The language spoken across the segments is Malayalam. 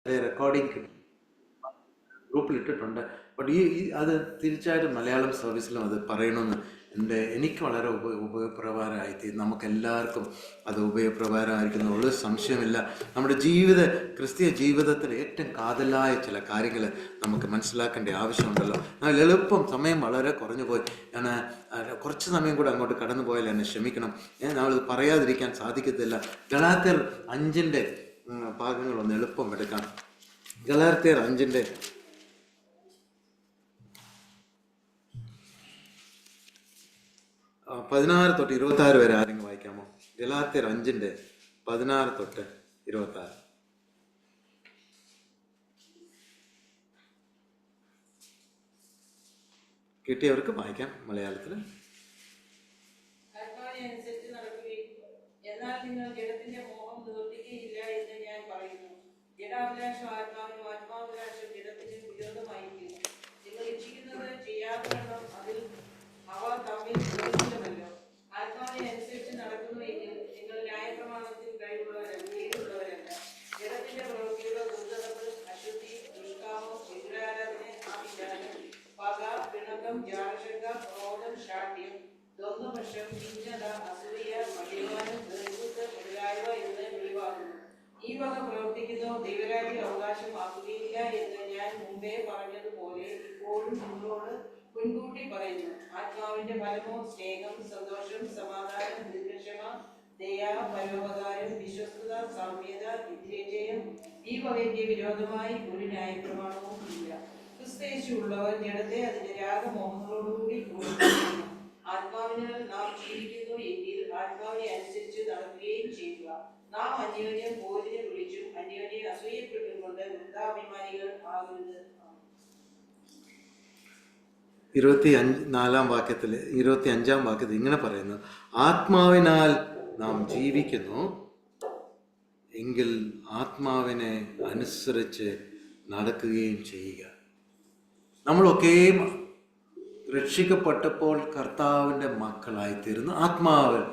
റെക്കോർഡിങ് ഗ്രൂപ്പിലിട്ടിട്ടുണ്ട്. ബട്ട് അത് തീർച്ചയായിട്ടും മലയാളം സർവീസിലും അത് പറയണമെന്ന് എനിക്ക് വളരെ ഉപയോഗപ്രകാരമായിത്തീരും. നമുക്കെല്ലാവർക്കും അത് ഉപയോഗപ്രകാരമായിരിക്കുന്ന സംശയമില്ല. നമ്മുടെ ക്രിസ്തീയ ജീവിതത്തിൽ ഏറ്റവും കാതലായ ചില കാര്യങ്ങൾ നമുക്ക് മനസ്സിലാക്കേണ്ട ആവശ്യമുണ്ടല്ലോ. എന്നാൽ എളുപ്പം സമയം വളരെ കുറഞ്ഞു പോയി. ഞാൻ കുറച്ച് സമയം കൂടെ അങ്ങോട്ട് കടന്നു പോയാൽ എന്നെ ക്ഷമിക്കണം. നമ്മളിത് പറയാതിരിക്കാൻ സാധിക്കത്തില്ല. ഗലാത്യർ 5 ഭാഗങ്ങളൊന്ന് എളുപ്പം എടുക്കാം. ഗലാത്യർ 5 16 തൊട്ട് 26 വരെ ആരെങ്കിലും വായിക്കാമോ? ഗലാത്യർ 5 16 തൊട്ട് 26. കിട്ടിയവർക്ക് വായിക്കാം മലയാളത്തിൽ. എന്നാൽ നിങ്ങൾ ജഡത്തിന്റെ മോഹം നിവർത്തിക്കുകയില്ല എന്ന് ഞാൻ പറയുന്നു. ജഡാഭിലാഷം ആത്മാവിനും ആത്മാഭിലാഷം ജഡത്തിനും വിരോധമായിരിക്കുന്നു. നിങ്ങൾ ഇച്ഛിക്കുന്നത് ചെയ്യാതെ അതിൽ അവ തമ്മിൽ വിരോധമില്ലമല്ലോ. ആത്മാവിനെ അനുസരിച്ച് നടക്കുന്നുവെങ്കിൽ നിങ്ങൾ ന്യായപ്രമാണത്തിൽ കീഴുള്ളവരല്ല. ജഡത്തിന്റെ പ്രവൃത്തിയുള്ള ദുർഗതകൾ, അശുദ്ധി, ദുഷ്കാമം, വിഗ്രഹാരാധന, ആഭിചാരം, പക, പിണക്കം, ജാരശങ്ക, ക്രോധം, ശാഠ്യം, ദ്വന്ദ്വപക്ഷം, ഭിന്നത, അസൂയ, മദ്യപാനം, ദുർബുദ്ധ മുതലായവ എന്ന് വെളിവാകുന്നു. ഈ വക പ്രവർത്തിക്കുന്നോ ദൈവരാജ്യം അവകാശമാക്കുകയില്ല എന്ന് ഞാൻ മുമ്പേ പറഞ്ഞതുപോലെ ഇപ്പോഴും നിങ്ങളോട് മുൻകൂട്ടി പറയുന്നു. ആത്മാവിന്റെ ഫലമോ സ്നേഹം, സന്തോഷം, സമാധാനം, ദീർഘക്ഷമ, ദയ, പരോപകാരം, വിശ്വസ്തത, സൗമ്യത, വിദ്വേജയം. ഈ വകയ്ക്ക് വിരോധമായി ഒരു ന്യായപ്രമാണവും ഇല്ല. ക്രിസ്തയേശുവുള്ളവർ ജഡത്തെ അതിന്റെ രാഗമോഹങ്ങളോടുകൂടി പ്രവർത്തിക്കുന്നു. ആത്മാവിനാൽ നാം ജീവിക്കുന്നു എങ്കിൽ ആത്മാവിനെ അനുസരിച്ച് നടക്കുകയും ചെയ്യുക. നാം അന്യോന്യം പോരിനെ വിളിച്ചും അന്യോന്യം അസൂയപ്പെട്ടും കൊണ്ട് വൃദ്ധാഭിമാനികൾ ആകരുത്. 25-ാം വാക്യത്തിൽ ഇങ്ങനെ പറയുന്നു: ആത്മാവിനാൽ നാം ജീവിക്കുന്നു എങ്കിൽ ആത്മാവിനെ അനുസരിച്ച് നടക്കുകയും ചെയ്യുക. നമ്മളൊക്കെയും രക്ഷിക്കപ്പെട്ടപ്പോൾ കർത്താവിൻ്റെ മക്കളായിത്തീരുന്നു. ആത്മാവിൽ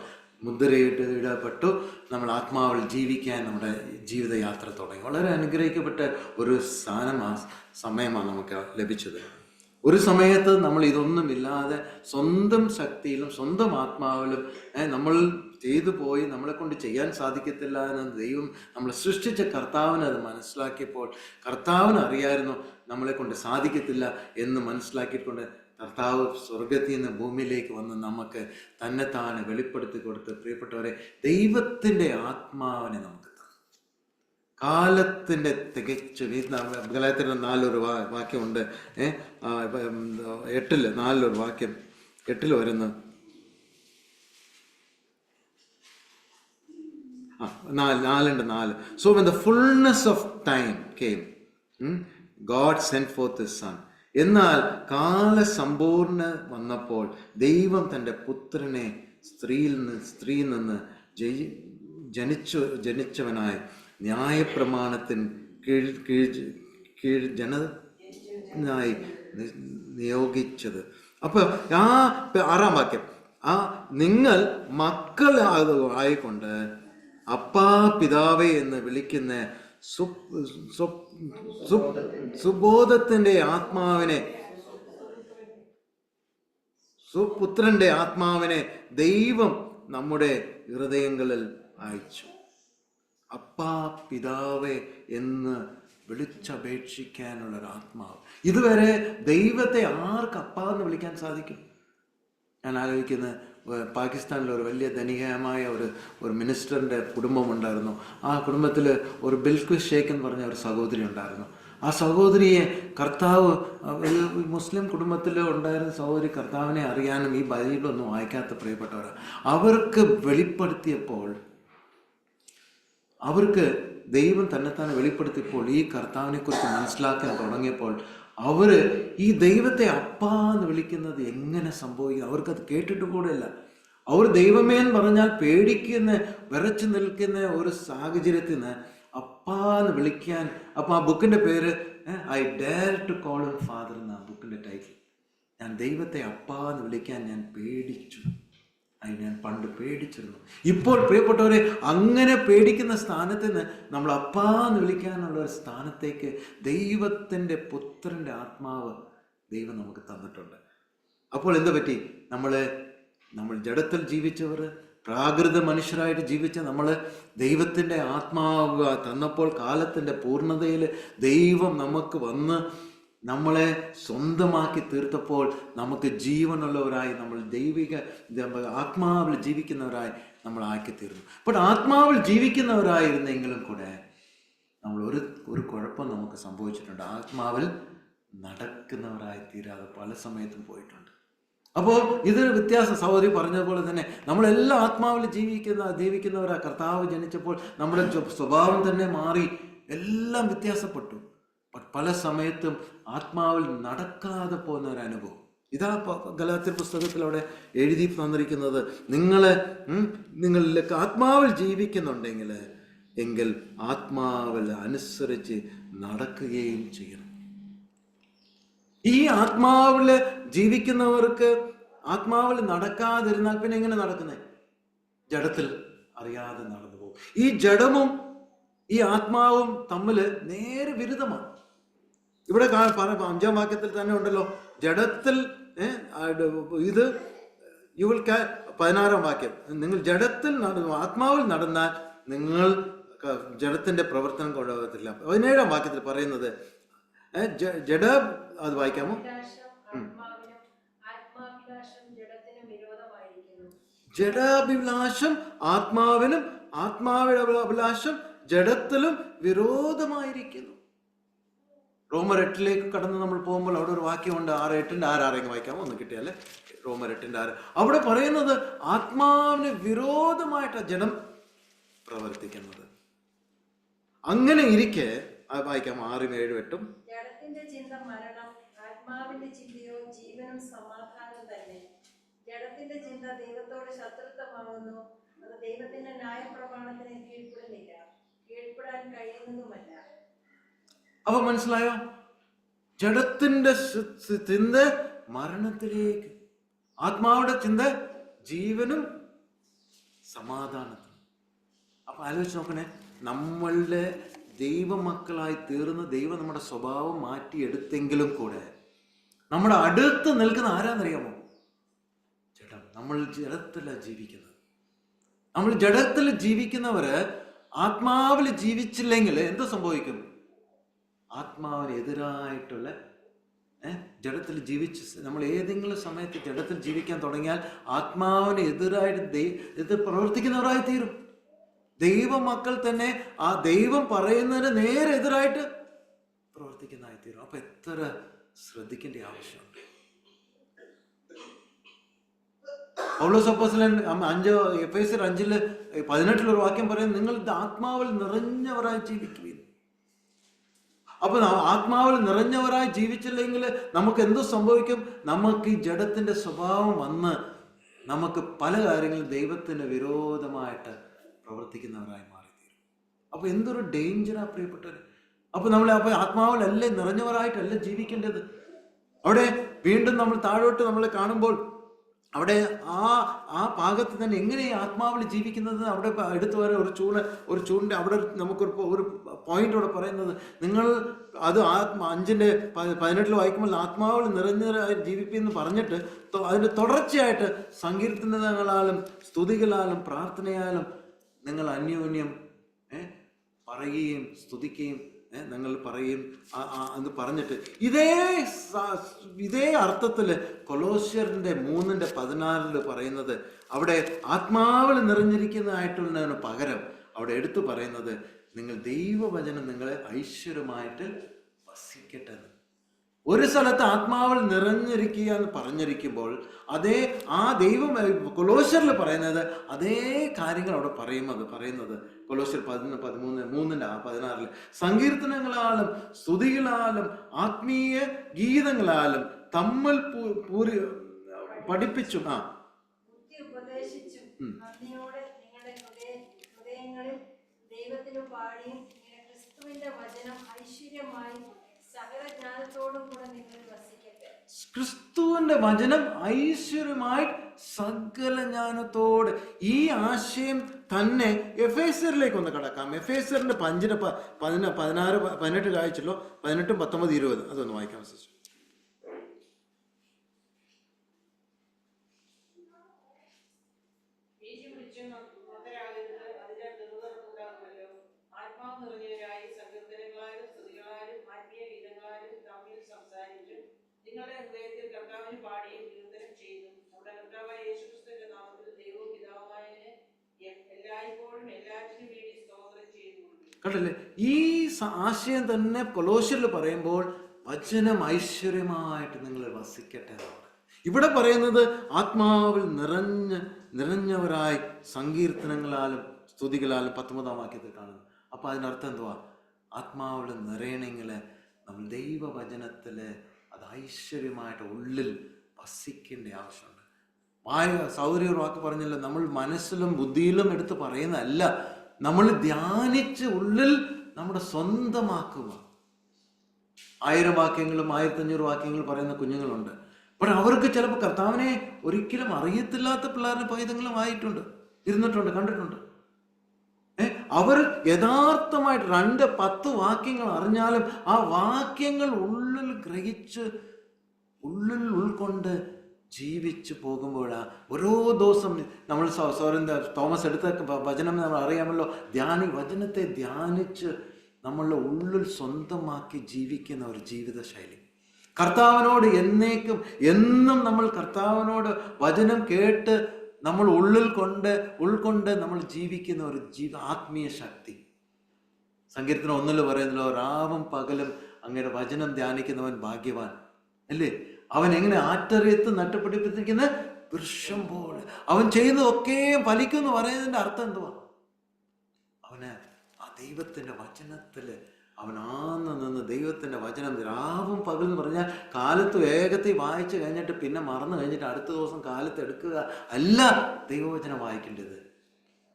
മുദ്രയിടപ്പെട്ടു. നമ്മൾ ആത്മാവിൽ ജീവിക്കാൻ നമ്മുടെ ജീവിതയാത്ര തുടങ്ങി. വളരെ അനുഗ്രഹിക്കപ്പെട്ട ഒരു സമയമാണ് നമുക്ക് ലഭിച്ചത്. ഒരു സമയത്ത് നമ്മൾ ഇതൊന്നുമില്ലാതെ സ്വന്തം ശക്തിയിലും സ്വന്തം ആത്മാവിലും നമ്മൾ ചെയ്തു പോയി നമ്മളെ കൊണ്ട് ചെയ്യാൻ സാധിക്കത്തില്ല എന്ന് ദൈവം നമ്മളെ സൃഷ്ടിച്ച കർത്താവിന് അത് മനസ്സിലാക്കിയപ്പോൾ കർത്താവിന് അറിയായിരുന്നു നമ്മളെ കൊണ്ട് സാധിക്കത്തില്ല എന്ന് മനസ്സിലാക്കിക്കൊണ്ട് കർത്താവ് സ്വർഗത്തിൽ നിന്ന് ഭൂമിയിലേക്ക് വന്ന് നമുക്ക് തന്നെത്താനെ വെളിപ്പെടുത്തി കൊടുത്ത്, പ്രിയപ്പെട്ടവരെ, ദൈവത്തിൻ്റെ ആത്മാവിനെ നമുക്ക് കാലത്തിൻ്റെ തികച്ചു. ഗലാത്യർ 4 വാക്യമുണ്ട്. 8 വാക്യം 8 വരുന്നു. 4:4. So when the fullness of time came, God sent forth his son. എന്നാൽ കാലസമ്പൂർണ്ണ വന്നപ്പോൾ ദൈവം തൻ്റെ പുത്രനെ സ്ത്രീയിൽ നിന്ന് ജനിച്ചവനായി ന്യായപ്രമാണത്തിന് കീഴ് ജനനായി നിയോഗിച്ചത്. അപ്പൊ 6-ാം വാക്യം, നിങ്ങൾ മക്കൾ ആയിക്കൊണ്ട് അപ്പാ പിതാവേ എന്ന് വിളിക്കുന്ന സുബോധത്തിന്റെ ആത്മാവിനെ, സുപുത്രന്റെ ആത്മാവിനെ ദൈവം നമ്മുടെ ഹൃദയങ്ങളിൽ അയച്ചു. അപ്പാ പിതാവേ എന്ന് വിളിച്ചപേക്ഷിക്കാനുള്ളൊരു ആത്മാവ്. ഇതുവരെ ദൈവത്തെ ആർക്ക് അപ്പാ എന്ന് വിളിക്കാൻ സാധിക്കും? ഞാൻ ആലോചിക്കുന്നത്, പാകിസ്ഥാനിൽ ഒരു വലിയ ധനികമായ ഒരു മിനിസ്റ്ററിൻ്റെ കുടുംബമുണ്ടായിരുന്നു. ആ കുടുംബത്തിൽ ഒരു ബിൽക്വിസ് ഷേഖ് എന്ന് പറഞ്ഞ ഒരു സഹോദരി ഉണ്ടായിരുന്നു. ആ സഹോദരിയെ കർത്താവ്, മുസ്ലിം കുടുംബത്തിൽ ഉണ്ടായിരുന്ന സഹോദരി കർത്താവിനെ അറിയാനും ഈ ബൈബിളൊന്നും വായിക്കാത്ത പ്രിയപ്പെട്ടവരാണ്. അവർക്ക് വെളിപ്പെടുത്തിയപ്പോൾ, അവർക്ക് ദൈവം തന്നെത്താനെ വെളിപ്പെടുത്തിയപ്പോൾ, ഈ കർത്താവിനെ കുറിച്ച് മനസ്സിലാക്കാൻ തുടങ്ങിയപ്പോൾ അവര് ഈ ദൈവത്തെ അപ്പാ എന്ന് വിളിക്കുന്നത് എങ്ങനെ സംഭവിക്കും അവർക്കത് കേട്ടിട്ട് കൂടെയല്ല. അവർ ദൈവമേ എന്ന് പറഞ്ഞാൽ പേടിക്കുന്ന, വിറച്ചു നിൽക്കുന്ന ഒരു സാഹചര്യത്തിൽ നിന്ന് അപ്പാ എന്ന് വിളിക്കാൻ. അപ്പം ആ ബുക്കിന്റെ പേര് I dare to call him father എന്ന ബുക്കിന്റെ ടൈറ്റിൽ. ഞാൻ ദൈവത്തെ അപ്പാ എന്ന് വിളിക്കാൻ ഞാൻ പേടിച്ചു. അത് ഞാൻ പണ്ട് പേടിച്ചിരുന്നു. ഇപ്പോൾ പ്രിയപ്പെട്ടവരെ, അങ്ങനെ പേടിക്കുന്ന സ്ഥാനത്ത് നിന്ന് നമ്മൾ അപ്പാ എന്ന് വിളിക്കാനുള്ള ഒരു സ്ഥാനത്തേക്ക് ദൈവത്തിൻ്റെ പുത്രൻ്റെ ആത്മാവ് ദൈവം നമുക്ക് തന്നിട്ടുണ്ട്. അപ്പോൾ എന്ത് പറ്റി? നമ്മൾ ജഡത്തിൽ ജീവിച്ചവർ, പ്രാകൃത മനുഷ്യരായിട്ട് ജീവിച്ച നമ്മൾ ദൈവത്തിൻ്റെ ആത്മാവ് തന്നപ്പോൾ, കാലത്തിൻ്റെ പൂർണ്ണതയിൽ ദൈവം നമുക്ക് വന്ന് നമ്മളെ സ്വന്തമാക്കി തീർത്തപ്പോൾ നമുക്ക് ജീവനുള്ളവരായി, നമ്മൾ ആത്മാവിൽ ജീവിക്കുന്നവരായി നമ്മൾ ആക്കി തീർന്നു. അപ്പോൾ ആത്മാവിൽ ജീവിക്കുന്നവരായിരുന്നെങ്കിലും കൂടെ നമ്മൾ ഒരു കുഴപ്പം നമുക്ക് സംഭവിച്ചിട്ടുണ്ട്. ആത്മാവിൽ നടക്കുന്നവരായി തീരാതെ പല സമയത്തും പോയിട്ടുണ്ട്. അപ്പോൾ ഇതൊരു വ്യത്യാസം. സഹോദരി പറഞ്ഞതുപോലെ തന്നെ നമ്മളെല്ലാം ആത്മാവിൽ ജീവിക്കുന്നവരാ. കർത്താവ് ജനിച്ചപ്പോൾ നമ്മുടെ സ്വഭാവം തന്നെ മാറി, എല്ലാം വ്യത്യാസപ്പെട്ടു. പല സമയത്തും ആത്മാവിൽ നടക്കാതെ പോകുന്ന ഒരു അനുഭവം. ഇതാ ഗലാത്യർ പുസ്തകത്തിൽ അവിടെ എഴുതി തന്നിരിക്കുന്നത്. നിങ്ങളിലേക്ക് ആത്മാവിൽ ജീവിക്കുന്നുണ്ടെങ്കിൽ എങ്കിൽ ആത്മാവിൽ അനുസരിച്ച് നടക്കുകയും ചെയ്യണം. ഈ ആത്മാവിൽ ജീവിക്കുന്നവർക്ക് ആത്മാവിൽ നടക്കാതിരുന്നാൽ പിന്നെ എങ്ങനെ നടക്കുന്നത്? ജഡത്തിൽ അറിയാതെ നടന്നു പോകും. ഈ ജഡവും ഈ ആത്മാവും തമ്മിൽ നേരെ വിരുദ്ധമാണ്. ഇവിടെ 5-ാം വാക്യത്തിൽ തന്നെ ഉണ്ടല്ലോ, ജഡത്തിൽ ഇത് 16-ാം വാക്യം, നിങ്ങൾ ജഡത്തിൽ ആത്മാവിൽ നടന്നാൽ നിങ്ങൾ ജഡത്തിന്റെ പ്രവർത്തനം കൊണ്ടുപോകത്തില്ല. 17-ാം വാക്യത്തിൽ പറയുന്നത് ജഡ, അത് വായിക്കാമോ? ജഡാഭിലാഷം ആത്മാവിനും ആത്മാവിന്റെ അഭിലാഷം ജഡത്തിലും വിരോധമായിരിക്കുന്നു. റോമർ 8 കടന്ന് നമ്മൾ പോകുമ്പോൾ അവിടെ ഒരു വാക്യമുണ്ട്, 6:8 6 വായിക്കാമോ? ഒന്ന് കിട്ടിയാല് റോമർ 8:6. അവിടെ പറയുന്നത് ആത്മാവിന് വിരോധമായിട്ടാണ് ജഡം പ്രവർത്തിക്കുന്നത്. അങ്ങനെ ഇരിക്കെ വായിക്കാം 6-7-8. ജഡത്തിന്റെ ചിന്ത മരണം, ആത്മാവിന്റെ ചിന്തയോ ജീവനും സമാധാനം തന്നെ. ജഡത്തിന്റെ ചിന്ത ദൈവത്തോട് ശത്രുത്വമാകുന്നു, അത് ദൈവത്തിന്റെ ന്യായപ്രമാണത്തിന് കീഴ്പ്പെടുന്നില്ല, കീഴ്പ്പെടാൻ കഴിയുന്നതുമല്ല. അപ്പൊ മനസ്സിലായോ? ജഡത്തിന്റെ ചിന്ത മരണത്തിലേക്ക്, ആത്മാവിന്റെ ചിന്ത ജീവനും സമാധാനത്തിനും. അപ്പൊ ആലോചിച്ച് നോക്കണേ, നമ്മളുടെ ദൈവമക്കളായി തീർന്ന് ദൈവം നമ്മുടെ സ്വഭാവം മാറ്റിയെടുത്തെങ്കിലും കൂടെ നമ്മുടെ അടുത്ത് നിൽക്കുന്ന ആരാന്നറിയാമോ? ജഡം. നമ്മൾ ജഡത്തിലാണ് ജീവിക്കുന്നത്. നമ്മൾ ജഡത്തിൽ ജീവിക്കുന്നവര് ആത്മാവിൽ ജീവിച്ചില്ലെങ്കിൽ എന്ത് സംഭവിക്കും? ആത്മാവിന് എതിരായിട്ടുള്ള ജഡത്തിൽ ജീവിച്ച് നമ്മൾ ഏതെങ്കിലും സമയത്ത് ജഡത്തിൽ ജീവിക്കാൻ തുടങ്ങിയാൽ ആത്മാവിന് എതിരായിട്ട് ഇത് പ്രവർത്തിക്കുന്നവരായി തീരും. ദൈവമക്കൾ തന്നെ ആ ദൈവം പറയുന്നതിന് നേരെ എതിരായിട്ട് പ്രവർത്തിക്കുന്നതായി തീരും. അപ്പൊ എത്ര ശ്രദ്ധിക്കേണ്ട ആവശ്യമുണ്ട്. പൗലോസ് അപ്പോസ്തലൻ എഫേസ്യർ 5:18 ഒരു വാക്യം പറയുന്നത്, നിങ്ങൾ ആത്മാവിൽ നിറഞ്ഞവരായി ജീവിക്കുകയും. അപ്പൊ ആത്മാവിൽ നിറഞ്ഞവരായി ജീവിച്ചില്ലെങ്കിൽ നമുക്ക് എന്ത് സംഭവിക്കും? നമുക്ക് ഈ ജഡത്തിന്റെ സ്വഭാവം വന്ന് നമുക്ക് പല കാര്യങ്ങളും ദൈവത്തിന് വിരോധമായിട്ട് പ്രവർത്തിക്കുന്നവരായി മാറിത്തീരും. അപ്പൊ എന്തൊരു ഡേഞ്ചറാ പ്രിയപ്പെട്ടവര്. അപ്പൊ ആത്മാവിലല്ലേ നിറഞ്ഞവരായിട്ടല്ല ജീവിക്കേണ്ടത്. അവിടെ വീണ്ടും നമ്മൾ താഴോട്ട് നമ്മളെ കാണുമ്പോൾ അവിടെ ആ ഭാഗത്ത് തന്നെ എങ്ങനെ ആത്മാവിൽ ജീവിക്കുന്നത് അവിടെ എടുത്തു വരെ ഒരു ചൂടിന്റെ അവിടെ നമുക്കൊരു പോയിന്റ് അവിടെ പറയുന്നത്, നിങ്ങൾ അത് 5:18 വായിക്കുമ്പോൾ ആത്മാവിൽ നിറഞ്ഞവരായി ജീവിപ്പിന്ന് പറഞ്ഞിട്ട് അതിന്റെ തുടർച്ചയായിട്ട് സങ്കീർത്തനങ്ങളാലും സ്തുതികളാലും പ്രാർത്ഥനയാലും നിങ്ങൾ അന്യോന്യം പറയുകയും സ്തുതിക്കുകയും നിങ്ങൾ പറയും എന്ന് പറഞ്ഞിട്ട് ഇതേ അർത്ഥത്തില് കൊലോസ്യറിന്റെ 3:16 പറയുന്നത്, അവിടെ ആത്മാവിൽ നിറഞ്ഞിരിക്കുന്നതായിട്ടുള്ളതിന് പകരം അവിടെ എടുത്തു പറയുന്നത്, നിങ്ങൾ ദൈവവചനം നിങ്ങളെ ഐശ്വര്യമായിട്ട് വസിക്കട്ടെ. ഒരു സ്ഥലത്ത് ആത്മാവിൽ നിറഞ്ഞിരിക്കുക എന്ന് പറഞ്ഞിരിക്കുമ്പോൾ ആ ദൈവം കൊലോസ്യറിൽ പറയുന്നത് അതേ കാര്യങ്ങൾ അവിടെ പറയുന്നത് കൊലോസ്യർ 3:16 സങ്കീർത്തനങ്ങളാലും സ്തുതികളാലും ആത്മീയ ഗീതങ്ങളാലും തമ്മിൽ പഠിപ്പിച്ചും ദൈവത്തിന് പാടിയും ക്രിസ്തുവിന്റെ വചനം ഐശ്വര്യമായി ക്രിസ്തുവിന്റെ വചനം ഐശ്വര്യമായി സകല ജ്ഞാനത്തോടെ. ഈ ആശയം തന്നെ എഫേസ്യരിലേക്ക് ഒന്ന് കടക്കാം. എഫേസ്യറിന്റെ 5:16-18 കാഴ്ചല്ലോ, 18, 19, 20 അതൊന്ന് വായിക്കാം സിസ്റ്റർ. നിങ്ങളുടെ ഹൃദയത്തിൽ കർത്താവിന് പാടിയും കീർത്തനം ചെയ്തു നമ്മുടെ കർത്താവായ യേശുക്രിസ്തുവിന്റെ നാമത്തിൽ ദൈവവും പിതാവുമായ എല്ലായ്പ്പോഴും എല്ലാറ്റിനും വേണ്ടി സ്തോത്രം ചെയ്തുകൊള്ളു. കണ്ടല്ലേ, ഈ ആശയം തന്നെ കൊലോസ്യരിൽ പറയുമ്പോൾ വചനം ഐശ്വര്യമായിട്ട് നിങ്ങൾ വസിക്കട്ടെ എന്നാണ്. ഇവിടെ പറയുന്നത് ആത്മാവിൽ നിറഞ്ഞവരായി സങ്കീർത്തനങ്ങളാലും സ്തുതികളാലും 19-ാം വാക്യത്തിൽ കാണുന്നു. അപ്പൊ അതിനർത്ഥം എന്തുവാ? ആത്മാവിൽ നിറയണമെങ്കിൽ നമ്മൾ ദൈവവചനത്തില് അത് ഐശ്വര്യമായിട്ട് ഉള്ളിൽ വസിക്കേണ്ട ആവശ്യമുണ്ട്. സൗകര്യ ഒരു വാക്ക് പറഞ്ഞല്ലോ, നമ്മൾ മനസ്സിലും ബുദ്ധിയിലും എടുത്ത് പറയുന്നതല്ല, നമ്മൾ ധ്യാനിച്ച് ഉള്ളിൽ നമ്മുടെ സ്വന്തമാക്കുക. 1000 വാക്യങ്ങളും 1500 വാക്യങ്ങളും പറയുന്ന കുഞ്ഞുങ്ങളുണ്ട്. പക്ഷെ അവർക്ക് ചിലപ്പോൾ കർത്താവിനെ ഒരിക്കലും അറിയത്തില്ലാത്ത പിള്ളേരുടെ പൈതങ്ങളും ആയിട്ടുണ്ട്, ഇരുന്നിട്ടുണ്ട്, കണ്ടിട്ടുണ്ട്. അവർ യഥാർത്ഥമായിട്ട് 2-10 വാക്യങ്ങൾ അറിഞ്ഞാലും ആ വാക്യങ്ങൾ ഉള്ളിൽ ഗ്രഹിച്ച് ഉള്ളിൽ ഉൾക്കൊണ്ട് ജീവിച്ചു പോകുമ്പോഴാണ് ഓരോ ദിവസം നമ്മൾ തോമസ് എടുത്ത വചനം നമ്മൾ അറിയാമല്ലോ, വചനത്തെ ധ്യാനിച്ച് നമ്മളുടെ ഉള്ളിൽ സ്വന്തമാക്കി ജീവിക്കുന്ന ഒരു ജീവിത ശൈലി. കർത്താവിനോട് എന്നേക്കും എന്നും നമ്മൾ കർത്താവിനോട് വചനം കേട്ട് നമ്മൾ ഉൾക്കൊണ്ട് നമ്മൾ ജീവിക്കുന്ന ഒരു ആത്മീയ ശക്തി. സങ്കീർത്തനം 1 പറയുന്നല്ലോ, രാവും പകലും അങ്ങയുടെ വചനം ധ്യാനിക്കുന്നവൻ ഭാഗ്യവാൻ അല്ലേ. അവൻ എങ്ങനെ ആറ്ററിയത്ത് നട്ടുപിടിപ്പിച്ചിരിക്കുന്ന വൃക്ഷം പോലെ അവൻ ചെയ്യുന്നതൊക്കെ ഫലിക്കും എന്ന് പറയുന്നതിന്റെ അർത്ഥം എന്തുവാ? അവന് ആ ദൈവത്തിന്റെ വചനത്തില് അവൻ നിന്ന് ദൈവത്തിന്റെ വചനം രാവും പകൽ എന്ന് പറഞ്ഞാൽ കാലത്ത് വേഗത്തിൽ വായിച്ചു കഴിഞ്ഞിട്ട് പിന്നെ മറന്നു കഴിഞ്ഞിട്ട് അടുത്ത ദിവസം കാലത്ത് എടുക്കുക അല്ല ദൈവവചനം വായിക്കേണ്ടത്.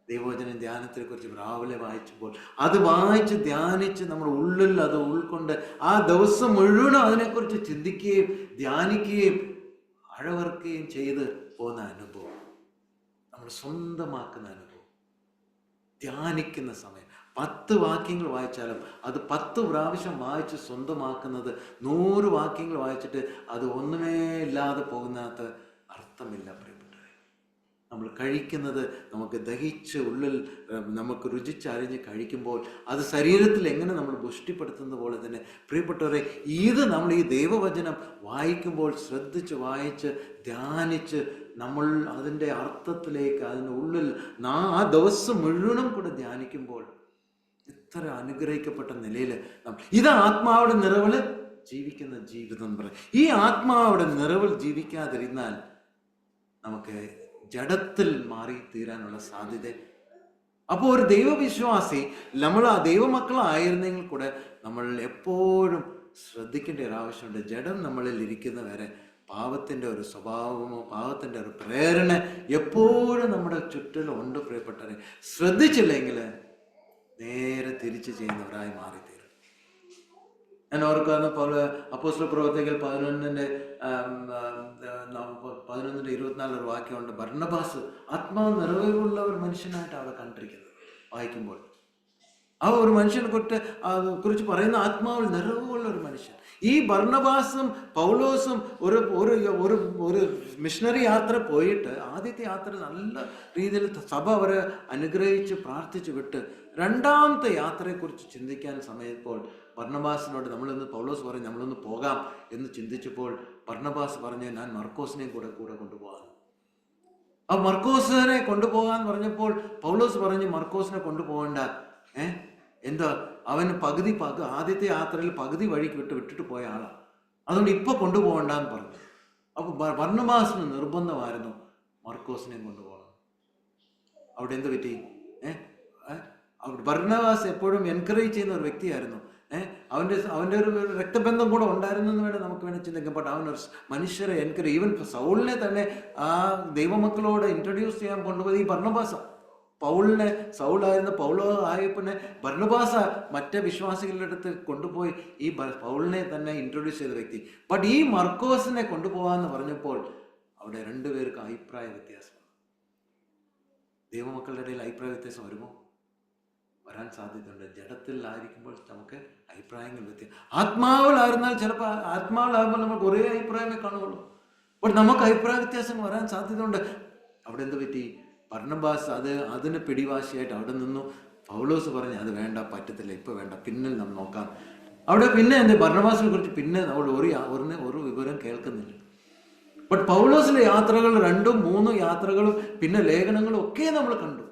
ദൈവവചനം ധ്യാനത്തെ കുറിച്ച് രാവിലെ വായിച്ചപ്പോൾ അത് വായിച്ച് ധ്യാനിച്ച് നമ്മുടെ ഉള്ളിൽ അത് ഉൾക്കൊണ്ട് ആ ദിവസം മുഴുവനും അതിനെക്കുറിച്ച് ചിന്തിക്കുകയും ധ്യാനിക്കുകയും അഴവർക്കുകയും ചെയ്ത് പോകുന്ന അനുഭവം, നമ്മൾ സ്വന്തമാക്കുന്ന അനുഭവം. ധ്യാനിക്കുന്ന സമയം 10 വാക്യങ്ങൾ വായിച്ചാലും അത് 10 പ്രാവശ്യം വായിച്ച് സ്വന്തമാക്കുന്നത് 100 വാക്യങ്ങൾ വായിച്ചിട്ട് അത് ഒന്നുമേ ഇല്ലാതെ പോകുന്നതിനകത്ത് അർത്ഥമില്ല. പ്രിയപ്പെട്ടവരെ, നമ്മൾ കഴിക്കുന്നത് നമുക്ക് ദഹിച്ച് ഉള്ളിൽ നമുക്ക് രുചിച്ചറിഞ്ഞ് കഴിക്കുമ്പോൾ അത് ശരീരത്തിൽ എങ്ങനെ നമ്മൾ പുഷ്ടിപ്പെടുത്തുന്ന പോലെ തന്നെ പ്രിയപ്പെട്ടവരെ, ഇത് നമ്മൾ ഈ ദൈവവചനം വായിക്കുമ്പോൾ ശ്രദ്ധിച്ച് വായിച്ച് ധ്യാനിച്ച് നമ്മൾ അതിൻ്റെ അർത്ഥത്തിലേക്ക് അതിൻ്റെ ഉള്ളിൽ ആ ദിവസം മുഴുവനും കൂടെ ധ്യാനിക്കുമ്പോൾ ഇത്ര അനുഗ്രഹിക്കപ്പെട്ട നിലയിൽ ഇത് ആത്മാവിടെ നിറവിൽ ജീവിക്കുന്ന ജീവിതം എന്ന് പറയും. ഈ ആത്മാവിടെ നിറവിൽ ജീവിക്കാതിരുന്നാൽ നമുക്ക് ജഡത്തിൽ മാറി തീരാനുള്ള സാധ്യത. അപ്പോൾ ഒരു ദൈവവിശ്വാസി, നമ്മൾ ആ ദൈവമക്കളായിരുന്നെങ്കിൽ കൂടെ നമ്മൾ എപ്പോഴും ശ്രദ്ധിക്കേണ്ട ഒരു ആവശ്യമുണ്ട്. ജഡം നമ്മളിൽ ഇരിക്കുന്നവരെ പാവത്തിൻ്റെ ഒരു സ്വഭാവമോ പാവത്തിൻ്റെ ഒരു പ്രേരണ എപ്പോഴും നമ്മുടെ ചുറ്റിലും ഉണ്ട്. പ്രിയപ്പെട്ടവരെ, ശ്രദ്ധിച്ചില്ലെങ്കിൽ നേരെ തിരിച്ചു ചെയ്യുന്നവരായി മാറിത്തീരും. ഞാൻ ഓർക്കാവുന്ന അപ്പോസ്തല പ്രവർത്തികൾ 11:24 ഒരു വാക്യമുണ്ട്. ബർന്നബാസ് ആത്മാവ് നിറവുള്ള ഒരു മനുഷ്യനായിട്ട് അവിടെ കണ്ടിരിക്കുന്നത് വായിക്കുമ്പോൾ ആ ഒരു മനുഷ്യനെ കുറിച്ച് പറയുന്ന ആത്മാവിൽ നിറവുള്ള ഒരു മനുഷ്യൻ. ഈ ബർന്നബാസും പൗലോസും ഒരു ഒരു മിഷണറി യാത്ര പോയിട്ട് ആദ്യത്തെ യാത്ര നല്ല രീതിയിൽ സഭ അവരെ അനുഗ്രഹിച്ച് പ്രാർത്ഥിച്ചു വിട്ട് രണ്ടാമത്തെ യാത്രയെക്കുറിച്ച് ചിന്തിക്കാൻ സമയപ്പോൾ ബർന്നബാസിനോട് പൗലോസ് പറഞ്ഞ് നമ്മളൊന്ന് പോകാം എന്ന് ചിന്തിച്ചപ്പോൾ ബർന്നബാസ് പറഞ്ഞ് ഞാൻ മർക്കോസിനെയും കൂടെ കൊണ്ടുപോകാം. ആ മർക്കോസിനെ കൊണ്ടുപോകാന്ന് പറഞ്ഞപ്പോൾ പൗലോസ് പറഞ്ഞ് മർക്കോസിനെ കൊണ്ടുപോകണ്ട, എന്താ അവൻ ആദ്യത്തെ യാത്രയിൽ പകുതി വഴിക്ക് വിട്ടിട്ട് പോയ ആളാണ്, അതുകൊണ്ട് ഇപ്പൊ കൊണ്ടുപോകണ്ടെന്ന് പറഞ്ഞു. അപ്പൊ ബർന്നബാസിന് നിർബന്ധമായിരുന്നു മർക്കോസിനെയും കൊണ്ടുപോകണം. അവിടെ എന്ത് പറ്റി? ബർന്നബാസ് എപ്പോഴും എൻകറേജ് ചെയ്യുന്ന ഒരു വ്യക്തിയായിരുന്നു. അവന്റെ ഒരു രക്തബന്ധം കൂടെ ഉണ്ടായിരുന്നു എന്ന് നമുക്ക് ചിന്തിക്കാം. ബട്ട് അവനൊരു മനുഷ്യരെ എൻകറേജ്, ഈവൻ സൗളിനെ തന്നെ ആ ദൈവമക്കളോട് ഇൻട്രൊഡ്യൂസ് ചെയ്യാൻ കൊണ്ടുപോയി ഈ ബർന്നബാസാ. സൗളായിരുന്ന പൗലോ ആയപ്പിന്നെ ബർന്നബാസ മറ്റേ വിശ്വാസികളുടെ അടുത്ത് കൊണ്ടുപോയി ഈ പൗലിനെ തന്നെ ഇൻട്രൊഡ്യൂസ് ചെയ്ത വ്യക്തി. ബട്ട് ഈ മർക്കോസിനെ കൊണ്ടുപോകാന്ന് പറഞ്ഞപ്പോൾ അവിടെ രണ്ടുപേർക്കും അഭിപ്രായ വ്യത്യാസം. ദൈവമക്കളുടെ ഇടയിൽ അഭിപ്രായ വ്യത്യാസം വരുമോ? വരാൻ സാധ്യതയുണ്ട്. ജഡത്തിലായിരിക്കുമ്പോൾ നമുക്ക് അഭിപ്രായങ്ങൾ വ്യത്യാസം. ആത്മാവിലായിരുന്നാൽ ചിലപ്പോൾ ആത്മാവിലാകുമ്പോൾ നമ്മൾ കുറേ അഭിപ്രായമേ കാണുള്ളൂ. അപ്പോൾ നമുക്ക് അഭിപ്രായ വ്യത്യാസം വരാൻ സാധ്യതയുണ്ട്. അവിടെ എന്ത് പറ്റി? ബർന്നബാസ് അതിന് പിടിവാശിയായിട്ട് അവിടെ നിന്നു. പൗലോസ് പറഞ്ഞു അത് വേണ്ട, പറ്റത്തില്ല, ഇപ്പം വേണ്ട, പിന്നെ നമ്മൾ നോക്കാം. അവിടെ പിന്നെ എന്ത് ബർന്നബാസിനെ കുറിച്ച് പിന്നെ നമ്മൾ ഒരു വിവരം കേൾക്കുന്നില്ല. ബട്ട് പൗലോസിലെ യാത്രകൾ 2, 3 യാത്രകളും പിന്നെ ലേഖനങ്ങളും ഒക്കെ നമ്മൾ കണ്ടു.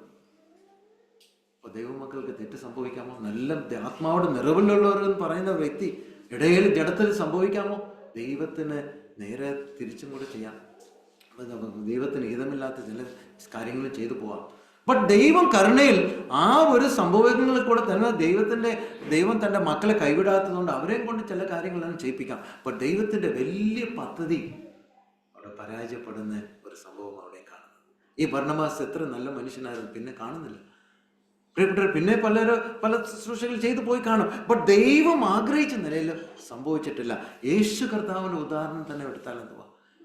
അപ്പൊ ദൈവമക്കൾക്ക് തെറ്റ് സംഭവിക്കാമോ? നല്ല ആത്മാவோட നിറവിലുള്ളവരെന്ന് പറയുന്ന വ്യക്തി ഇടയിൽ ജഡത്തിൽ സംഭവിക്കാമോ? ദൈവത്തിന് നേരെ തിരിച്ചും കൂടെ ചെയ്യാം. ദൈവത്തിന് ഹിതമില്ലാത്ത ചില കാര്യങ്ങൾ ചെയ്തു പോവാം. ബട്ട് ദൈവം കരുണയിൽ ആ ഒരു സംഭവങ്ങളിൽ കൂടെ തന്നെ ദൈവം തൻ്റെ മക്കളെ കൈവിടാത്തതുകൊണ്ട് അവരെയും കൊണ്ട് ചില കാര്യങ്ങളെല്ലാം ചെയ്യിപ്പിക്കാം. ബട്ട് ദൈവത്തിൻ്റെ വലിയ പദ്ധതി അവിടെ പരാജയപ്പെടുന്ന ഒരു സംഭവം അവിടെ കാണുന്നു. ഈ ബർന്നബാസ് എത്ര നല്ല മനുഷ്യനായിരുന്നു, പിന്നെ കാണുന്നില്ല. പ്രിയപ്പെട്ടവർ, പിന്നെ പല ശുശ്രൂഷകൾ ചെയ്തു പോയി കാണും. ബട്ട് ദൈവം ആഗ്രഹിച്ച നിലയിൽ സംഭവിച്ചിട്ടില്ല. യേശു കർത്താവിൻ്റെ ഉദാഹരണം തന്നെ എടുത്താൽ എന്തുവാ?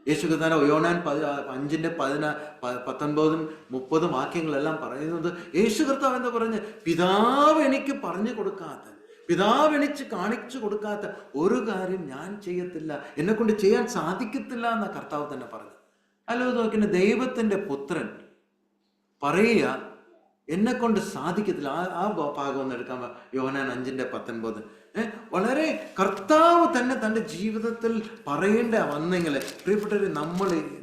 യേശു കർത്താവ് യോഹന്നാൻ 5:19-30 വാക്യങ്ങളെല്ലാം പറയുന്നത് യേശു കർത്താവ് എന്താ പറഞ്ഞ്? പിതാവ് എനിക്ക് പറഞ്ഞു കൊടുക്കാത്ത, പിതാവ് എനിക്ക് കാണിച്ചു കൊടുക്കാത്ത ഒരു കാര്യം ഞാൻ ചെയ്യത്തില്ല, എന്നെ കൊണ്ട് ചെയ്യാൻ സാധിക്കത്തില്ല എന്ന കർത്താവ് തന്നെ പറഞ്ഞു. അല്ലോ നോക്കിന് ദൈവത്തിൻ്റെ പുത്രൻ പറയുക എന്നെ കൊണ്ട് സാധിക്കത്തില്ല. ആ ഭാഗം ഒന്ന് എടുക്കാൻ. യോഹന്നാൻ 5:19 വളരെ കർത്താവ് തന്നെ തൻ്റെ ജീവിതത്തിൽ പറയേണ്ട വന്നെങ്കിൽ പ്രിയപ്പെട്ടവർ,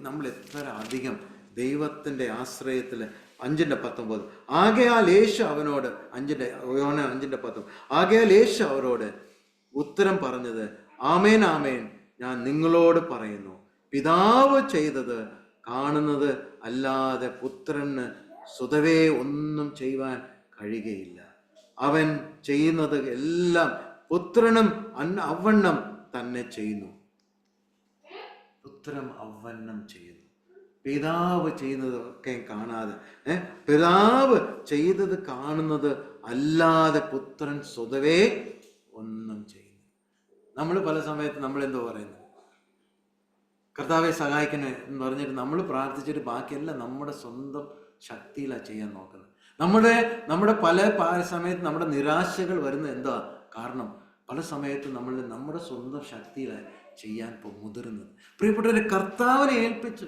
നമ്മൾ എത്ര അധികം ദൈവത്തിൻ്റെ ആശ്രയത്തിൽ. 5:19 ആകയാൽ യേശു അവനോട്, യോഹന്നാൻ 5:19 ആകയാൽ യേശു അവരോട് ഉത്തരം പറഞ്ഞത്, ആമേൻ ആമേൻ ഞാൻ നിങ്ങളോട് പറയുന്നു, പിതാവ് ചെയ്തത് കാണുന്നത് അല്ലാതെ പുത്രന് സ്വതവേ ഒന്നും ചെയ്യുവാൻ കഴിയുകയില്ല. അവൻ ചെയ്യുന്നത് എല്ലാം പുത്രനും അവണ്ണം തന്നെ ചെയ്യുന്നു. പുത്രൻ അവണ്ണം ചെയ്യുന്നു. പിതാവ് ചെയ്യുന്നതൊക്കെ കാണാതെ, പിതാവ് ചെയ്തത് കാണുന്നത് അല്ലാതെ പുത്രൻ സ്വതവേ ഒന്നും ചെയ്യുന്നു. നമ്മൾ പല സമയത്ത് നമ്മളെന്തോ പറയുന്നു, കർത്താവെ സഹായിക്കണേ എന്ന് പറഞ്ഞിട്ട് നമ്മൾ പ്രാർത്ഥിച്ചിട്ട് ബാക്കിയെല്ലാം നമ്മുടെ സ്വന്തം ശക്തിയിലാണ് ചെയ്യാൻ നോക്കുന്നത്. നമ്മുടെ പല സമയത്ത് നമ്മുടെ നിരാശകൾ വരുന്നത് എന്താ കാരണം? പല സമയത്തും നമ്മുടെ സ്വന്തം ശക്തിയിലാണ് ചെയ്യാൻ മുതിരുന്നത്. പ്രിയപ്പെട്ടവരെ, കർത്താവിനെ ഏൽപ്പിച്ച്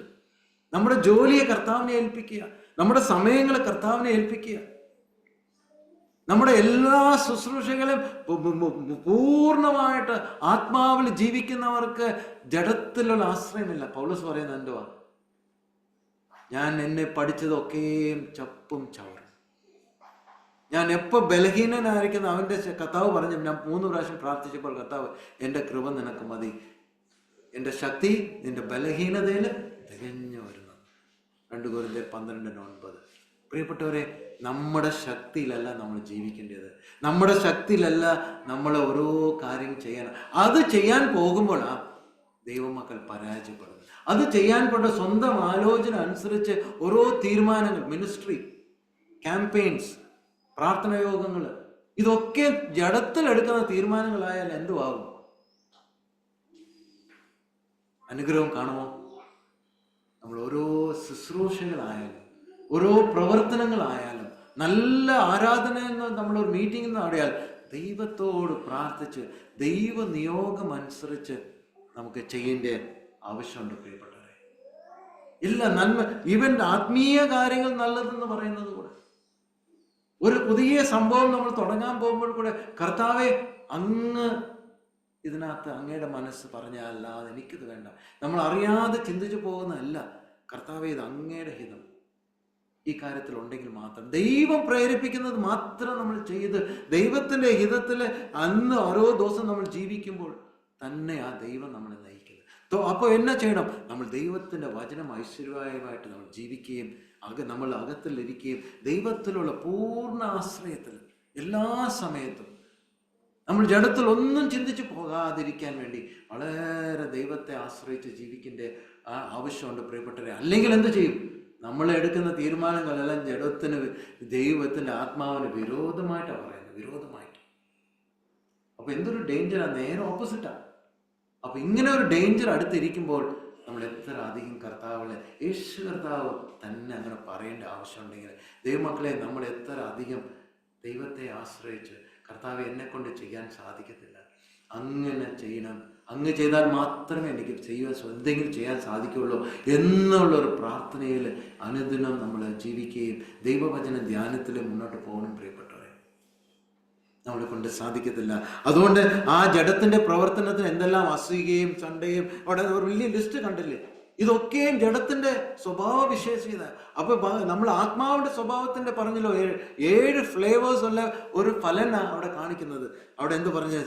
നമ്മുടെ ജോലിയെ കർത്താവിനെ ഏൽപ്പിക്കുക, നമ്മുടെ സമയങ്ങളെ കർത്താവിനെ ഏൽപ്പിക്കുക. നമ്മുടെ എല്ലാ ശുശ്രൂഷകളും പൂർണ്ണമായിട്ട് ആത്മാവിൽ ജീവിക്കുന്നവർക്ക് ജഡത്തിലുള്ള ആശ്രയമില്ല. പൗലോസ് പറയുന്നത് എന്തുവാ? ഞാൻ എന്നെ പഠിച്ചതൊക്കെയും ചപ്പും ചവറും. ഞാൻ എപ്പോൾ ബലഹീനനായിരിക്കുന്ന അവൻ്റെ കർത്താവ് പറഞ്ഞു, ഞാൻ 3 പ്രാവശ്യം പ്രാർത്ഥിച്ചപ്പോൾ കർത്താവ് എൻ്റെ കൃപ നിനക്ക് മതി, എൻ്റെ ശക്തി നിന്റെ ബലഹീനതയിൽ തികഞ്ഞു വരുന്നു. 2 കൊരിന്ത്യർ 12:9. പ്രിയപ്പെട്ടവരെ, നമ്മുടെ ശക്തിയിലല്ല നമ്മൾ ജീവിക്കേണ്ടത്. നമ്മുടെ ശക്തിയിലല്ല നമ്മൾ ഓരോ കാര്യം ചെയ്യാൻ. അത് ചെയ്യാൻ പോകുമ്പോഴാണ് ദൈവമക്കൾ പരാജയപ്പെടുന്നത്. അത് ചെയ്യാൻ കൊണ്ട് സ്വന്തം ആലോചന അനുസരിച്ച് ഓരോ തീരുമാനങ്ങൾ, മിനിസ്ട്രി ക്യാമ്പയിൻസ്, പ്രാർത്ഥന യോഗങ്ങൾ, ഇതൊക്കെ ജഡത്തിലെടുക്കുന്ന തീരുമാനങ്ങളായാൽ എന്തുവാകും? അനുഗ്രഹം കാണുമോ? നമ്മൾ ഓരോ ശുശ്രൂഷകളായാലും ഓരോ പ്രവർത്തനങ്ങളായാലും നല്ല ആരാധനയെന്ന് നമ്മളൊരു മീറ്റിംഗ് നടത്തിയാൽ ദൈവത്തോട് പ്രാർത്ഥിച്ച് ദൈവ നിയോഗം അനുസരിച്ച് നമുക്ക് ചെയ്യേണ്ട ആവശ്യമുണ്ട്. പ്രിയപ്പെട്ടവരെ, ഇല്ല നന്മ, ഈവൻ ആത്മീയ കാര്യങ്ങൾ നല്ലതെന്ന് പറയുന്നത് കൂടെ, ഒരു പുതിയ സംഭവം നമ്മൾ തുടങ്ങാൻ പോകുമ്പോൾ കൂടെ കർത്താവെ അങ്ങ് ഇതിനകത്ത് അങ്ങയുടെ മനസ്സ് പറഞ്ഞല്ലാതെ എനിക്കിത് വേണ്ട, നമ്മൾ അറിയാതെ ചിന്തിച്ചു പോകുന്നതല്ല. കർത്താവെ, ഇത് അങ്ങയുടെ ഹിതം ഈ കാര്യത്തിൽ ഉണ്ടെങ്കിൽ മാത്രം, ദൈവം പ്രേരിപ്പിക്കുന്നത് മാത്രം നമ്മൾ ചെയ്ത് ദൈവത്തിൻ്റെ ഹിതത്തിൽ അന്ന് ഓരോ ദിവസം നമ്മൾ ജീവിക്കുമ്പോൾ തന്നെ ആ ദൈവം നമ്മളെ നയിക്കുന്നത്. അപ്പോൾ എന്നാ ചെയ്യണം? നമ്മൾ ദൈവത്തിൻ്റെ വചനം ഐശ്വര്യമായിട്ട് നമ്മൾ ജീവിക്കുകയും നമ്മൾ അകത്തിലിരിക്കുകയും ദൈവത്തിലുള്ള പൂർണ്ണ ആശ്രയത്തിൽ എല്ലാ സമയത്തും നമ്മൾ ജഡത്തിൽ ഒന്നും ചിന്തിച്ചു പോകാതിരിക്കാൻ വേണ്ടി വളരെ ദൈവത്തെ ആശ്രയിച്ച് ജീവിക്കേണ്ട ആവശ്യമുണ്ട് പ്രിയപ്പെട്ടവരെ. അല്ലെങ്കിൽ എന്ത് ചെയ്യും? നമ്മൾ എടുക്കുന്ന തീരുമാനങ്ങളെല്ലാം ജഡത്തിന്, ദൈവത്തിൻ്റെ ആത്മാവിന് വിരോധമായിട്ടാണ് പറയുന്നത്, വിരോധമായിട്ട്. അപ്പോൾ എന്തൊരു ഡേഞ്ചറാണ്, നേരെ ഓപ്പോസിറ്റാണ്. അപ്പോൾ ഇങ്ങനെ ഒരു ഡേഞ്ചർ അടുത്തിരിക്കുമ്പോൾ നമ്മൾ എത്ര അധികം കർത്താവിലെ യേശു കർത്താവ് തന്നെ അങ്ങനെ പറയേണ്ട ആവശ്യമുണ്ടെങ്കിൽ, ദൈവമക്കളെ നമ്മൾ എത്ര അധികം ദൈവത്തെ ആശ്രയിച്ച് കർത്താവ് എന്നെ കൊണ്ട് ചെയ്യാൻ സാധിക്കത്തില്ല, അങ്ങനെ ചെയ്യണം, അങ്ങ് ചെയ്താൽ മാത്രമേ എനിക്ക് എന്തെങ്കിലും ചെയ്യാൻ സാധിക്കുകയുള്ളൂ എന്നുള്ളൊരു പ്രാർത്ഥനയിൽ അനുദിനം നമ്മൾ ജീവിക്കുകയും ദൈവവചന ധ്യാനത്തിൽ മുന്നോട്ട് പോകണം. പ്രിയപ്പെട്ടവരെ, നമ്മളെ കൊണ്ട് സാധിക്കത്തില്ല. അതുകൊണ്ട് ആ ജഡത്തിന്റെ പ്രവർത്തനത്തിന് എന്തെല്ലാം അസൂയയും ചണ്ടയും, അവിടെ ഒരു വലിയ ലിസ്റ്റ് കണ്ടില്ലേ, ഇതൊക്കെയും ജഡത്തിന്റെ സ്വഭാവ വിശേഷത. അപ്പൊ നമ്മൾ ആത്മാവിന്റെ സ്വഭാവത്തിന്റെ പറഞ്ഞല്ലോ 7 ഫ്ലേവേഴ്സ് ഉള്ള ഒരു ഫലനാണ് അവിടെ കാണിക്കുന്നത്. അവിടെ എന്ത് പറഞ്ഞ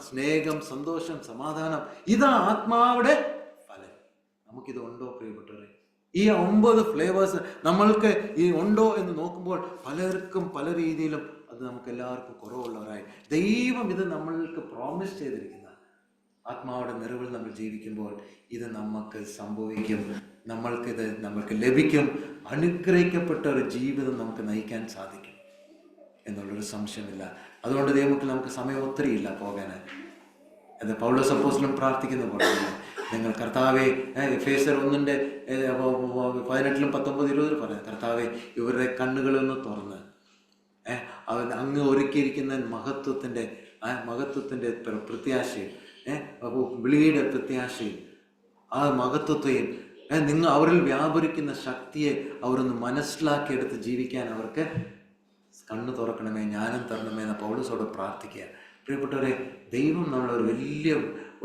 സ്നേഹം, സന്തോഷം, സമാധാനം, ഇതാ ആത്മാവിടെ ഫലം. നമുക്കിത് ഉണ്ടോ പ്രിയപ്പെട്ടവരെ? ഈ 9 ഫ്ലേവേഴ്സ് നമ്മൾക്ക് ഈ ഉണ്ടോ എന്ന് നോക്കുമ്പോൾ പലർക്കും പല രീതിയിലും അത് നമുക്ക് എല്ലാവർക്കും കുറവുള്ളവരായി. ദൈവം ഇത് നമ്മൾക്ക് പ്രോമിസ് ചെയ്തിരിക്കുന്ന ആത്മാവിടെ നിറവിൽ നമ്മൾ ജീവിക്കുമ്പോൾ ഇത് നമുക്ക് സംഭവിക്കും, നമ്മൾക്ക് ലഭിക്കും. അനുഗ്രഹിക്കപ്പെട്ട ഒരു ജീവിതം നമുക്ക് നയിക്കാൻ സാധിക്കും എന്നുള്ളൊരു സംശയമില്ല. അതുകൊണ്ട് ദൈവമക്കൾ നമുക്ക് സമയം ഒത്തിരി ഇല്ല പോകാൻ. അത് പൗലോസ് അപ്പോസ്തലൻ പ്രാർത്ഥിക്കുന്ന പോലെ നിങ്ങൾ കർത്താവെ, എഫേസ്യർ 1:18, 19, 20 പറയാം, കർത്താവെ ഇവരുടെ കണ്ണുകളൊന്ന് തുറന്ന് അങ്ങ് ഒരുക്കിയിരിക്കുന്ന മഹത്വത്തിന്റെ പ്രത്യാശയും വിളിയുടെ പ്രത്യാശയും ആ മഹത്വത്തെയും നിങ്ങൾ അവരിൽ വ്യാപരിക്കുന്ന ശക്തിയെ അവരൊന്ന് മനസ്സിലാക്കിയെടുത്ത് ജീവിക്കാൻ അവർക്ക് കണ്ണ് തുറക്കണമേ, ജ്ഞാനം തരണമേ എന്ന് പൗലോസോട് പ്രാർത്ഥിക്കുക. പ്രിയപ്പെട്ടവരെ, ദൈവം നമ്മളൊരു വലിയ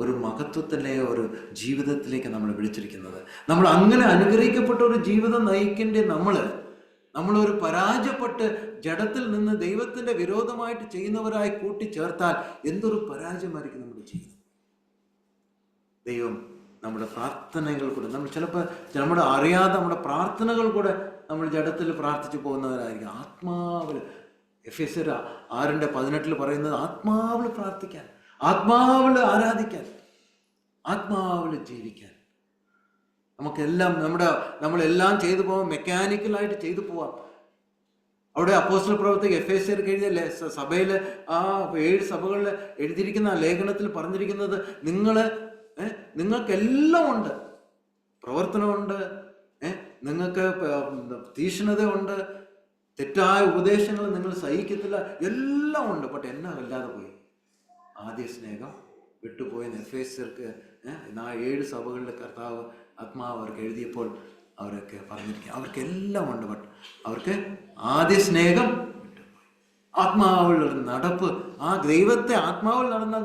ഒരു മഹത്വത്തിലെ ഒരു ജീവിതത്തിലേക്ക് നമ്മൾ വിളിച്ചിരിക്കുന്നത്. നമ്മൾ അങ്ങനെ അനുഗ്രഹിക്കപ്പെട്ട ഒരു ജീവിതം നയിക്കേണ്ട നമ്മളൊരു പരാജയപ്പെട്ട് ജഡത്തിൽ നിന്ന് ദൈവത്തിന്റെ വിരോധമായിട്ട് ചെയ്യുന്നവരായി കൂട്ടിച്ചേർത്താൽ എന്തൊരു പരാജയമായിരിക്കും നമ്മുടെ ജീവിതം. ദൈവം നമ്മുടെ പ്രാർത്ഥനകൾ കൂടെ, നമ്മൾ ചിലപ്പോൾ നമ്മുടെ അറിയാതെ നമ്മുടെ പ്രാർത്ഥനകൾ കൂടെ നമ്മൾ ജഡത്തിൽ പ്രാർത്ഥിച്ചു പോകുന്നവരായിരിക്കും. ആത്മാവിൽ എഫേസ്യർ 6:18 പറയുന്നത് ആത്മാവിൽ പ്രാർത്ഥിക്കാൻ, ആത്മാവിൽ ആരാധിക്കാൻ, ആത്മാവിൽ ജീവിക്കാൻ. നമുക്കെല്ലാം നമ്മളെല്ലാം ചെയ്തു പോകാം, മെക്കാനിക്കലായിട്ട് ചെയ്തു പോവാം. അവിടെ അപ്പോസ്തല പ്രവൃത്തി എഫേസ്യർക്ക് എഴുതിയ സഭയിൽ ആ 7 സഭകളിൽ എഴുതിയിരിക്കുന്ന ലേഖനത്തിൽ പറഞ്ഞിരിക്കുന്നത് നിങ്ങൾക്കെല്ലാം ഉണ്ട്, പ്രവർത്തനമുണ്ട്, നിങ്ങൾക്ക് തീക്ഷ്ണതയുണ്ട്, തെറ്റായ ഉപദേശങ്ങൾ നിങ്ങൾ സഹിക്കത്തില്ല, എല്ലാം ഉണ്ട്. ബട്ട് എന്നാ ഇല്ലാതെ പോയി? ആദ്യ സ്നേഹം വിട്ടുപോയെന്ന് എഫേസ്യർക്ക് 7 സഭകളിലെ കർത്താവ് ആത്മാവ് അവർക്ക് എഴുതിയപ്പോൾ അവരൊക്കെ പറഞ്ഞിരിക്കുക, അവർക്കെല്ലാം ഉണ്ട്, ബട്ട് അവർക്ക് ആദ്യ സ്നേഹം വിട്ടുപോയി. ആത്മാവുള്ള നടപ്പ്, ആ ദൈവത്തെ ആത്മാവിൽ നടന്നാൽ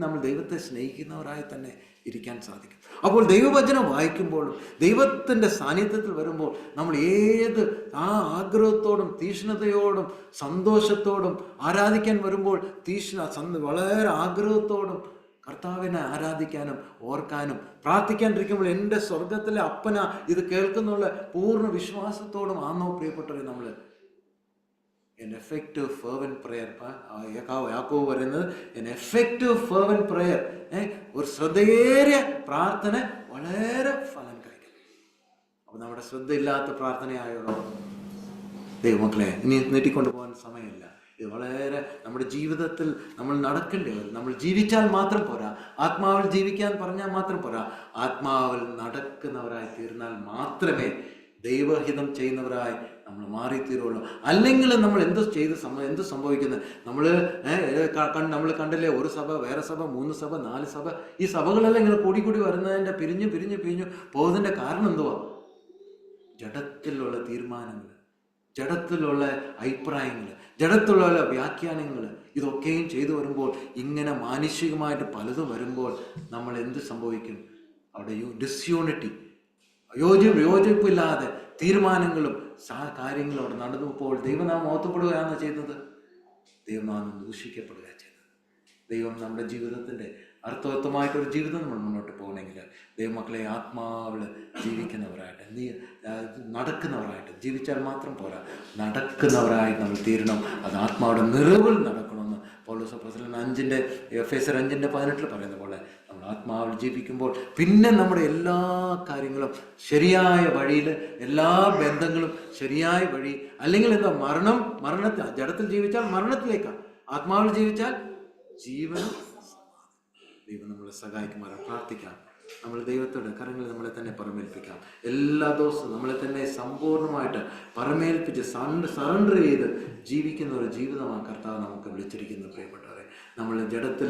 നമ്മൾ ദൈവത്തെ സ്നേഹിക്കുന്നവരായി തന്നെ ഇരിക്കാൻ സാധിക്കും. അപ്പോൾ ദൈവവചനം വായിക്കുമ്പോഴും ദൈവത്തിൻ്റെ സാന്നിധ്യത്തിൽ വരുമ്പോൾ നമ്മൾ ആ ആഗ്രഹത്തോടും തീക്ഷ്ണതയോടും സന്തോഷത്തോടും ആരാധിക്കാൻ വരുമ്പോൾ വളരെ ആഗ്രഹത്തോടും കർത്താവിനെ ആരാധിക്കാനും ഓർക്കാനും പ്രാർത്ഥിക്കാണ്ടിരിക്കുമ്പോൾ എൻ്റെ സ്വർഗത്തിലെ അപ്പന ഇത് കേൾക്കുന്നുള്ള പൂർണ്ണ വിശ്വാസത്തോടും ആണോ പ്രിയപ്പെട്ടവരെ നമ്മൾ an effective fervent prayer? യാക്കോബ് പറയുന്നത് an effective fervent prayer, ഒരു ശ്രദ്ധയേറിയ പ്രാർത്ഥന വളരെ ഫലം കഴിക്കും. അപ്പൊ നമ്മുടെ ശ്രദ്ധയില്ലാത്ത പ്രാർത്ഥനയായോളോ ദൈവമക്കളെ, ഇനി നീട്ടിക്കൊണ്ടു പോകാൻ സമയമില്ല. ഇത് വളരെ നമ്മുടെ ജീവിതത്തിൽ നമ്മൾ നടക്കേണ്ടി വരും. നമ്മൾ ജീവിച്ചാൽ മാത്രം പോരാ, ആത്മാവിൽ ജീവിക്കാൻ പറഞ്ഞാൽ മാത്രം പോരാ, ആത്മാവിൽ നടക്കുന്നവരായി തീർന്നാൽ മാത്രമേ ദൈവഹിതം ചെയ്യുന്നവരായി നമ്മൾ മാറിത്തീരുള്ളൂ. അല്ലെങ്കിൽ നമ്മൾ എന്ത് സംഭവിക്കുന്നത്? നമ്മൾ കണ്ടില്ലേ, ഒരു സഭ, വേറെ സഭ, 3 സഭ, 4 സഭ, ഈ സഭകളെല്ലാം ഇങ്ങനെ കൂടി വരുന്നതിൻ്റെ പിരിഞ്ഞു പോകുന്നതിൻ്റെ കാരണം എന്തുവാ? ജഡത്തിലുള്ള തീരുമാനങ്ങൾ, ജഡത്തിലുള്ള അഭിപ്രായങ്ങൾ, ജഡത്തിലുള്ള വ്യാഖ്യാനങ്ങൾ, ഇതൊക്കെയും ചെയ്തു വരുമ്പോൾ, ഇങ്ങനെ മാനുഷികമായിട്ട് പലതും വരുമ്പോൾ നമ്മൾ എന്ത് സംഭവിക്കും? അവിടെ ഡിസ്യൂണിറ്റി, യോജിപ്പില്ലാതെ തീരുമാനങ്ങളും കാര്യങ്ങളും അവിടെ നടന്നപ്പോൾ ദൈവനാമം ഓർത്തപ്പെടുകയാണ് ചെയ്യുന്നത്, ദൈവനാമം ദൂഷിക്കപ്പെടുക ചെയ്യുന്നത്. ദൈവം നമ്മുടെ ജീവിതത്തിൻ്റെ അർത്ഥവത്തമായിട്ടൊരു ജീവിതം നമ്മൾ മുന്നോട്ട് പോകണമെങ്കിൽ ദൈവമക്കളെ ആത്മാവിൽ ജീവിക്കുന്നവരായിട്ട്, നടക്കുന്നവരായിട്ട് ജീവിച്ചാൽ മാത്രം പോരാ, നടക്കുന്നവരായിട്ട് നമ്മൾ തീരണം. അത് ആത്മാവിടെ നിറവിൽ നടക്കണമെന്ന് പൗലോസ് അപ്പോസ്തലൻ എഫേസ്യർ 5:18 പറയുന്ന പോലെ നമ്മൾ ആത്മാവിൽ ജീവിക്കുമ്പോൾ പിന്നെ നമ്മുടെ എല്ലാ കാര്യങ്ങളും ശരിയായ വഴിയിൽ, എല്ലാ ബന്ധങ്ങളും ശരിയായ വഴി. അല്ലെങ്കിൽ എന്താ? മരണത്തിൽ, ജഡത്തിൽ ജീവിച്ചാൽ മരണത്തിലേക്കാണ്, ആത്മാവിൽ ജീവിച്ചാൽ ജീവനും. ദൈവം നമ്മളെ സഹായിക്കുമാറാണ്. പ്രാർത്ഥിക്കാം. നമ്മൾ ദൈവത്തോടെ കരങ്ങളിൽ നമ്മളെ തന്നെ പറമേൽപ്പിക്കാം. എല്ലാ ദിവസവും നമ്മളെ തന്നെ സമ്പൂർണ്ണമായിട്ട് പറമേൽപ്പിച്ച് സറണ്ടർ ചെയ്ത് ജീവിക്കുന്ന ഒരു ജീവിതമാണ് കർത്താവ് നമുക്ക് വിളിച്ചിരിക്കുന്നത്. പ്രിയപ്പെട്ടവരെ, നമ്മൾ ജഡത്തിൽ